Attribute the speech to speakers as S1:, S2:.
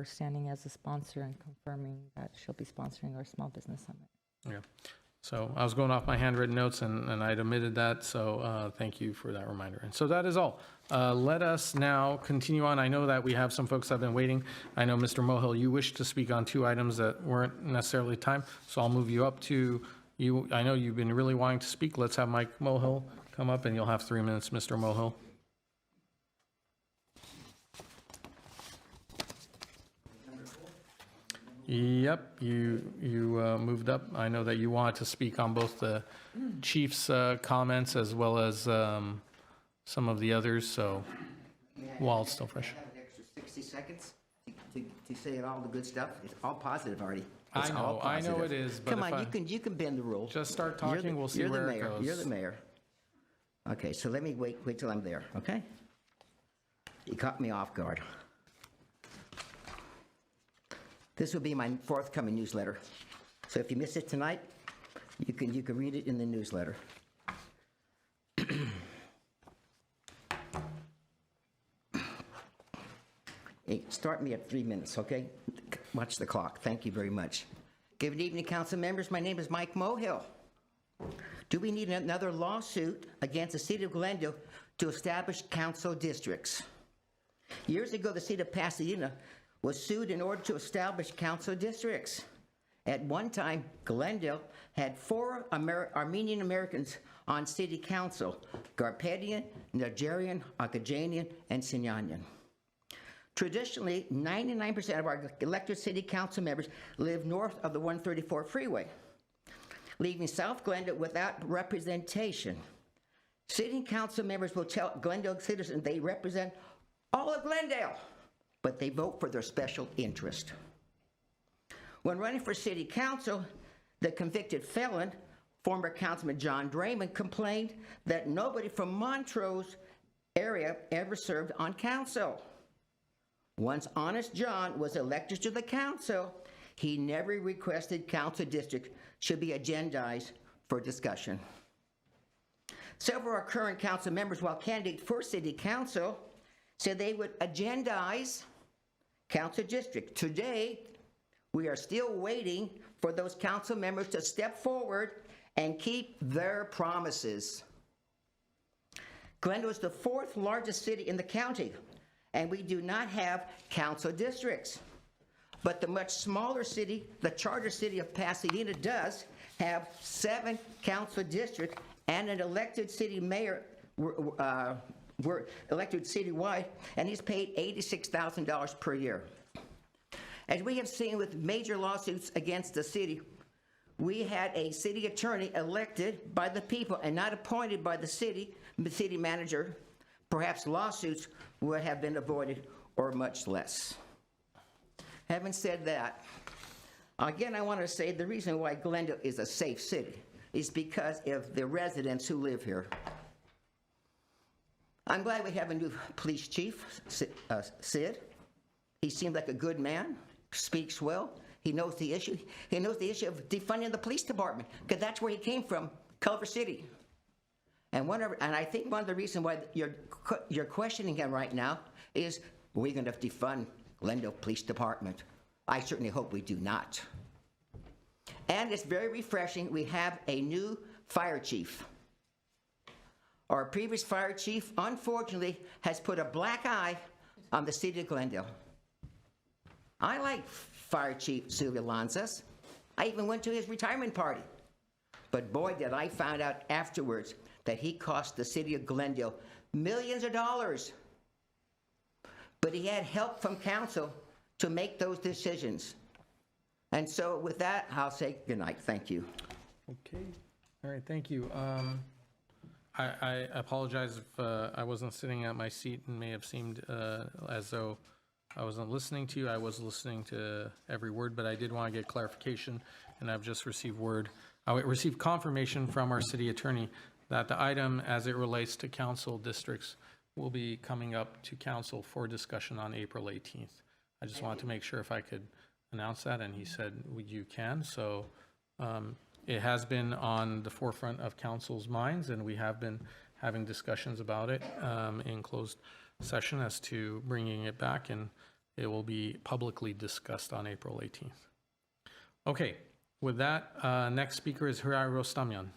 S1: standing as a sponsor and confirming that she'll be sponsoring our small business summit.
S2: Yeah. So I was going off my handwritten notes and I'd omitted that. So thank you for that reminder. And so that is all. Let us now continue on. I know that we have some folks that have been waiting. I know Mr. Mohill, you wish to speak on 2 items that weren't necessarily time. So I'll move you up to you. I know you've been really wanting to speak. Let's have Mike Mohill come up and you'll have 3 minutes, Mr. Mohill. Yep, you moved up. I know that you wanted to speak on both the chief's comments as well as some of the others, so while it's still fresh.
S3: I have an extra 60 seconds to say all the good stuff. It's all positive, Ardy.
S2: I know it is, but
S3: come on, you can bend the rules.
S2: Just start talking, we'll see where it goes.
S3: You're the mayor. Okay, so let me wait till I'm there, okay? You caught me off guard. This will be my forthcoming newsletter. So if you miss it tonight, you can read it in the newsletter. Hey, start me at 3 minutes, okay? Watch the clock. Thank you very much. Good evening, council members. My name is Mike Mohill. Do we need another lawsuit against the city of Glendale to establish council districts? Years ago, the city of Pasadena was sued in order to establish council districts. At one time, Glendale had 4 Armenian Americans on city council: Garpedian, Nigerian, Akajanian, and Sinyanyan. Traditionally, 99% of our elected city council members live north of the 134 freeway, leaving South Glendale without representation. City council members will tell Glendale citizens they represent all of Glendale, but they vote for their special interest. When running for city council, the convicted felon, former Councilman John Draymond, complained that nobody from Montrose area ever served on council. Once Honest John was elected to the council, he never requested council district should be agendized for discussion. Several of our current council members, while candidates for city council, said they would agendize council district. Today, we are still waiting for those council members to step forward and keep their promises. Glendale is the 4th largest city in the county, and we do not have council districts. But the much smaller city, the charter city of Pasadena, does have 7 council districts and an elected city mayor. We're elected citywide, and he's paid $86,000 per year. As we have seen with major lawsuits against the city, we had a city attorney elected by the people and not appointed by the city manager. Perhaps lawsuits would have been avoided, or much less. Having said that, again, I want to say the reason why Glendale is a safe city is because of the residents who live here. I'm glad we have a new police chief, Sid. He seems like a good man, speaks well. He knows the issue. He knows the issue of defunding the police department, because that's where he came from, Culver City. And I think one of the reasons why you're questioning him right now is, we're going to defund Glendale Police Department. I certainly hope we do not. And it's very refreshing. We have a new fire chief. Our previous fire chief, unfortunately, has put a black eye on the city of Glendale. I like Fire Chief Silvio Lanzas. I even went to his retirement party. But boy, did I find out afterwards that he cost the city of Glendale millions of dollars. But he had help from council to make those decisions. And so with that, I'll say goodnight. Thank you.
S2: Okay. All right, thank you. I apologize if I wasn't sitting at my seat and may have seemed as though I wasn't listening to you. I was listening to every word, but I did want to get clarification, and I've just received received confirmation from our city attorney that the item as it relates to council districts will be coming up to council for discussion on April 18th. I just wanted to make sure if I could announce that, and he said, you can. So it has been on the forefront of council's minds, and we have been having discussions about it in closed session as to bringing it back. And it will be publicly discussed on April 18th. Okay, with that, next speaker is Hirai Rostamyan.